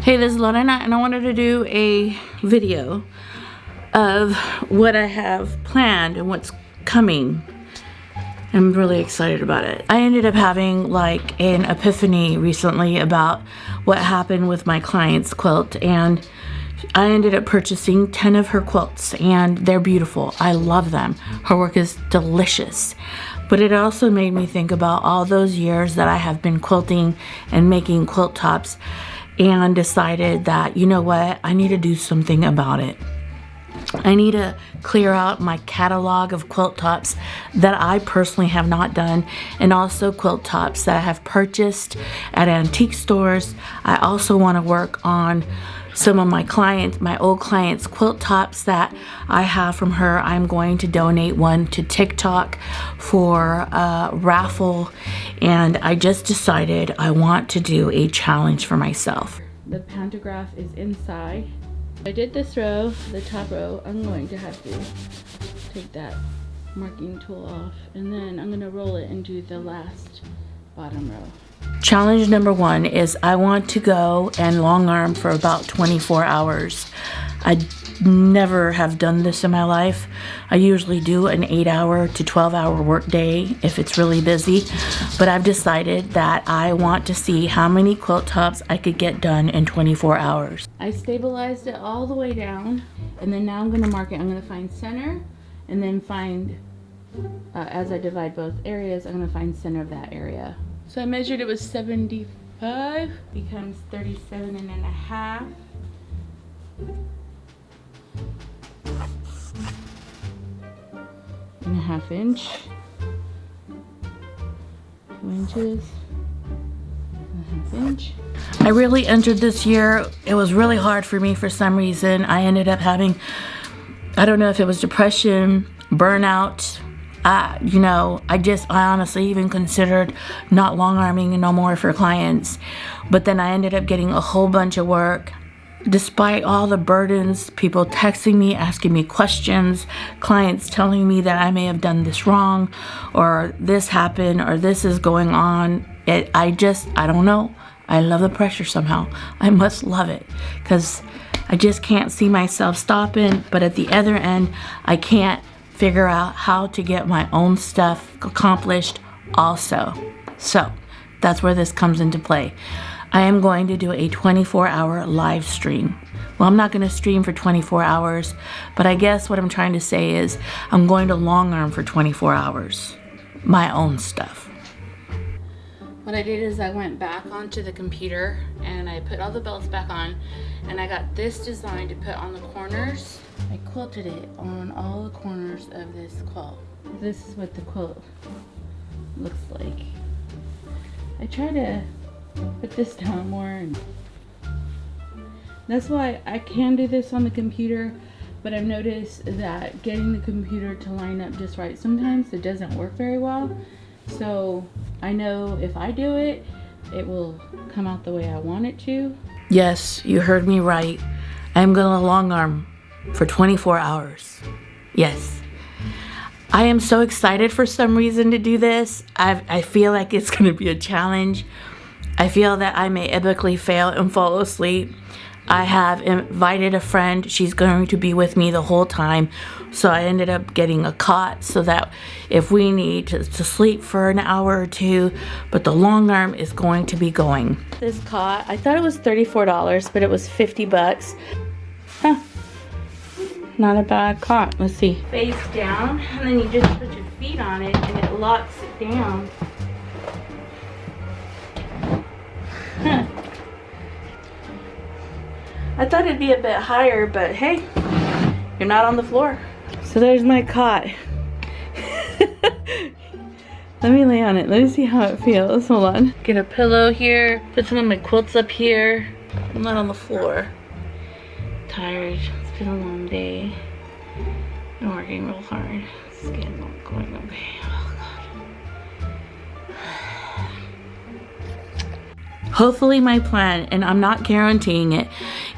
Hey, this is Lorena, and I wanted to do a video of what I have planned and what's coming. I'm really excited about it. I ended up having like an epiphany recently about what happened with my client's quilt, and I ended up purchasing 10 of her quilts, and they're beautiful. I love them. Her work is delicious. But it also made me think about all those years that I have been quilting and making quilt tops, and decided that, you know what, I need to do something about it. I need to clear out my catalog of quilt tops that I personally have not done, and also quilt tops that I have purchased at antique stores. I also want to work on some of my old clients' quilt tops that I have from her. I'm going to donate one to TikTok for a raffle, and I just decided I want to do a challenge for myself. The pantograph is inside. I did this row, the top row. I'm going to have to take that marking tool off, and then I'm going to roll it into the last bottom row. Challenge number 1 is I want to go and long arm for about 24 hours. I never have done this in my life. I usually do an 8-hour to 12-hour work day if it's really busy, but I've decided that I want to see how many quilt tops I could get done in 24 hours. I stabilized it all the way down, and then now I'm going to mark it. I'm going to find center, and then find, as I divide both areas, I'm going to find center of that area. So I measured it was 75, becomes 37 and a half. And a half inch. 2 inches. And a half inch. I really entered this year. It was really hard for me for some reason. I ended up having, I don't know if it was depression, burnout. I honestly even considered not long arming no more for clients. But then I ended up getting a whole bunch of work. Despite all the burdens, people texting me, asking me questions, clients telling me that I may have done this wrong, or this happened, or this is going on. I don't know. I love the pressure somehow. I must love it, because I just can't see myself stopping. But at the other end, I can't figure out how to get my own stuff accomplished also. So that's where this comes into play. I am going to do a 24-hour live stream. Well, I'm not going to stream for 24 hours, but I guess what I'm trying to say is I'm going to long arm for 24 hours. My own stuff. What I did is I went back onto the computer and I put all the belts back on, and I got this design to put on the corners. I quilted it on all the corners of this quilt. This is what the quilt looks like. I try to put this down more, and that's why I can do this on the computer, but I've noticed that getting the computer to line up just right, sometimes it doesn't work very well. So I know if I do it, it will come out the way I want it to. Yes, you heard me right. I'm gonna long arm for 24 hours. Yes. I am so excited for some reason to do this. I feel like it's gonna be a challenge. I feel that I may epically fail and fall asleep. I have invited a friend. She's going to be with me the whole time. So I ended up getting a cot so that if we need to sleep for an hour or two, but the long arm is going to be going. This cot, I thought it was $34, but it was 50 bucks. Huh. Not a bad cot. Let's see. Face down, and then you just put your feet on it and it locks it down. Huh. I thought it'd be a bit higher, but hey, you're not on the floor. So there's my cot. Let me lay on it. Let me see how it feels. Hold on. Get a pillow here. Put some of my quilts up here. I'm not on the floor. Tired. It's been a long day. I'm working real hard. It's getting all going okay. Oh God. Hopefully my plan, and I'm not guaranteeing it,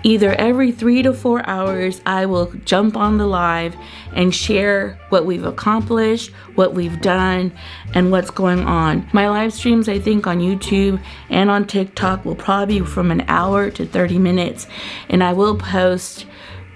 either every 3 to 4 hours I will jump on the live and share what we've accomplished, what we've done, and what's going on. My live streams, I think, on YouTube and on TikTok will probably be from an hour to 30 minutes, and I will post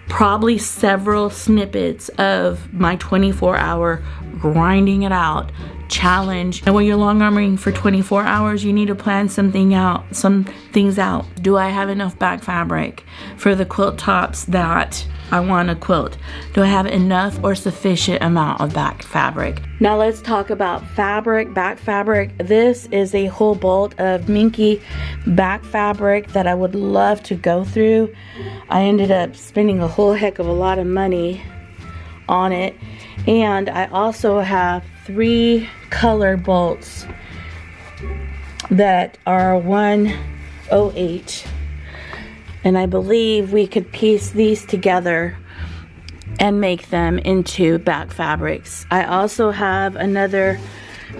probably several snippets of my 24-hour grinding it out challenge. And when you're long arming for 24 hours, you need to plan some things out. Do I have enough back fabric for the quilt tops that I want to quilt? Do I have enough or sufficient amount of back fabric? Now let's talk about fabric, back fabric. This is a whole bolt of minky back fabric that I would love to go through. I ended up spending a whole heck of a lot of money on it. And I also have 3 color bolts that are 108, and I believe we could piece these together and make them into back fabrics. I also have another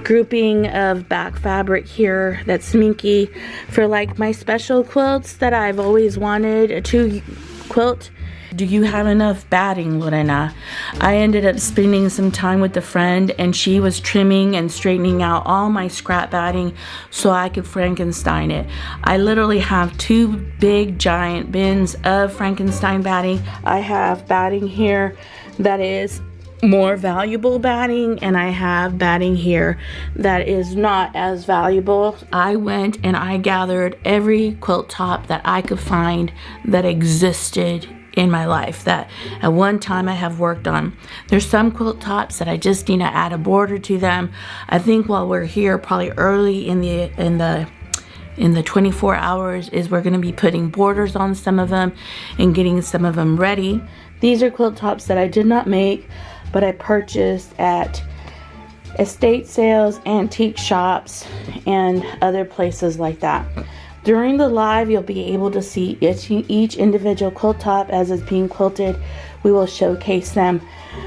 grouping of back fabric here that's minky for like my special quilts that I've always wanted to quilt. Do you have enough batting, Lorena? I ended up spending some time with a friend, and she was trimming and straightening out all my scrap batting so I could Frankenstein it. I literally have 2 big giant bins of Frankenstein batting. I have batting here that is more valuable batting, and I have batting here that is not as valuable. I went and I gathered every quilt top that I could find that existed in my life that at one time I have worked on. There's some quilt tops that I just need to add a border to them. I think while we're here, probably early in the 24 hours, is we're going to be putting borders on some of them and getting some of them ready. These are quilt tops that I did not make, but I purchased at estate sales, antique shops, and other places like that. During the live, you'll be able to see each individual quilt top as it's being quilted. We will showcase them.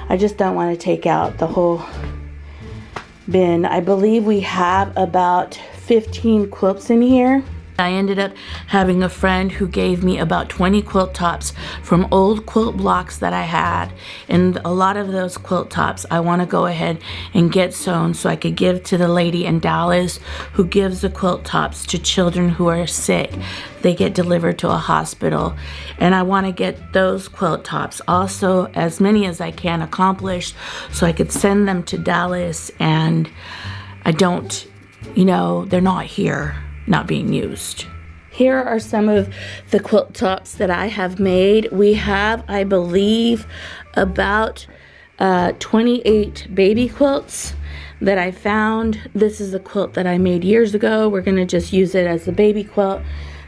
I just don't want to take out the whole bin. I believe we have about 15 quilts in here. I ended up having a friend who gave me about 20 quilt tops from old quilt blocks that I had, and a lot of those quilt tops I want to go ahead and get sewn so I could give to the lady in Dallas who gives the quilt tops to children who are sick. They get delivered to a hospital, and I want to get those quilt tops also, as many as I can, accomplished so I could send them to Dallas, and I don't, they're not here, not being used. Here are some of the quilt tops that I have made. We have, I believe, about 28 baby quilts that I found. This is a quilt that I made years ago. We're going to just use it as a baby quilt.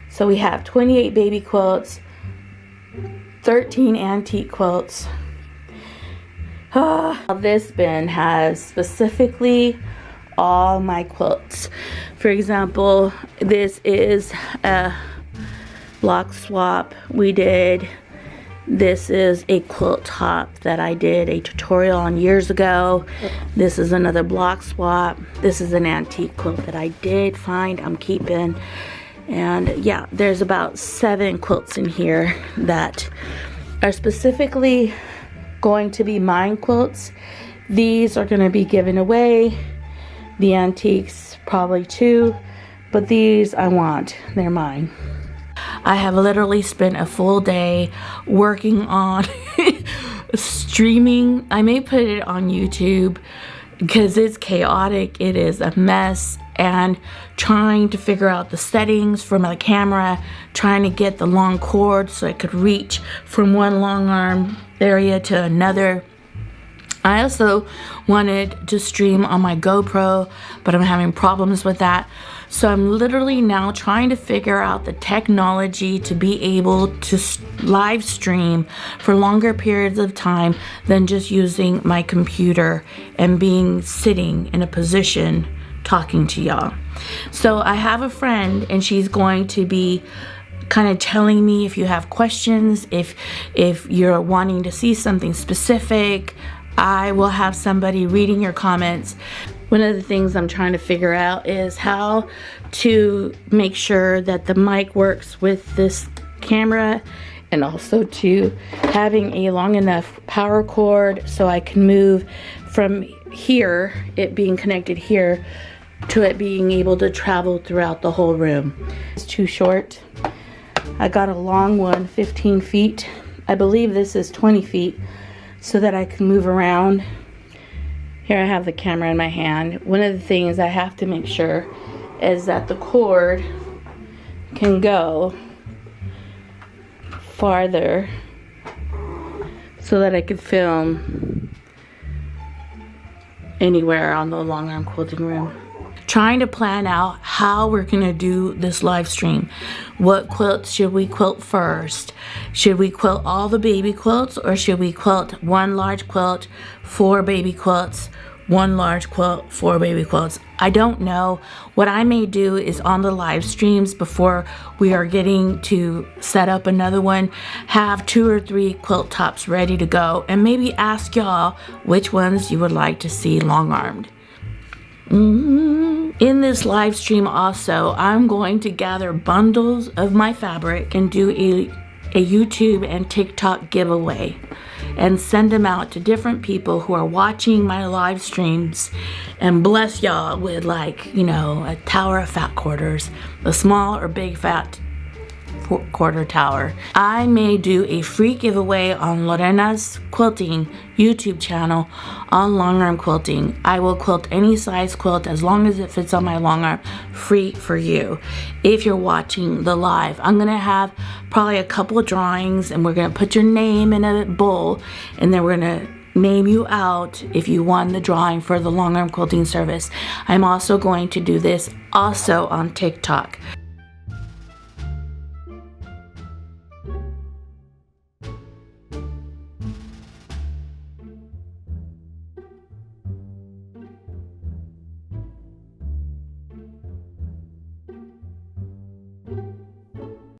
So we have 28 baby quilts, 13 antique quilts. This bin has specifically all my quilts. For example, this is a block swap we did. This is a quilt top that I did a tutorial on years ago. This is another block swap. This is an antique quilt that I did find, I'm keeping. And yeah, there's about 7 quilts in here that are specifically going to be mine quilts. These are going to be given away. The antiques probably too, but these I want, they're mine. I have literally spent a full day working on streaming. I may put it on YouTube because it's chaotic, it is a mess, and trying to figure out the settings for my camera, trying to get the long cord so I could reach from one long arm area to another. I also wanted to stream on my GoPro, but I'm having problems with that. So I'm literally now trying to figure out the technology to be able to live stream for longer periods of time than just using my computer and sitting in a position talking to y'all. So I have a friend, and she's going to be kind of telling me if you have questions, if you're wanting to see something specific. I will have somebody reading your comments. One of the things I'm trying to figure out is how to make sure that the mic works with this camera, and also to having a long enough power cord so I can move from here, it being connected here, to it being able to travel throughout the whole room. It's too short. I got a long one, 15 feet. I believe this is 20 feet, so that I can move around. Here I have the camera in my hand. One of the things I have to make sure is that the cord can go farther so that I could film anywhere on the Longarm quilting room. Trying to plan out how we're gonna do this live stream. What quilts should we quilt first? Should we quilt all the baby quilts, or should we quilt one large quilt, 4 baby quilts, one large quilt, 4 baby quilts? I don't know. What I may do is on the live streams before we are getting to set up another one, have 2 or 3 quilt tops ready to go, and maybe ask y'all which ones you would like to see long-armed. In this live stream also, I'm going to gather bundles of my fabric and do a YouTube and TikTok giveaway and send them out to different people who are watching my live streams, and bless y'all with, like, you know, a tower of fat quarters, a small or big fat quarter tower. I may do a free giveaway on Lorena's Quilting YouTube channel on longarm quilting. I will quilt any size quilt as long as it fits on my longarm, free for you. If you're watching the live, I'm gonna have probably a couple of drawings, and we're gonna put your name in a bowl, and then we're gonna name you out if you won the drawing for the longarm quilting service. I'm also going to do this also on TikTok.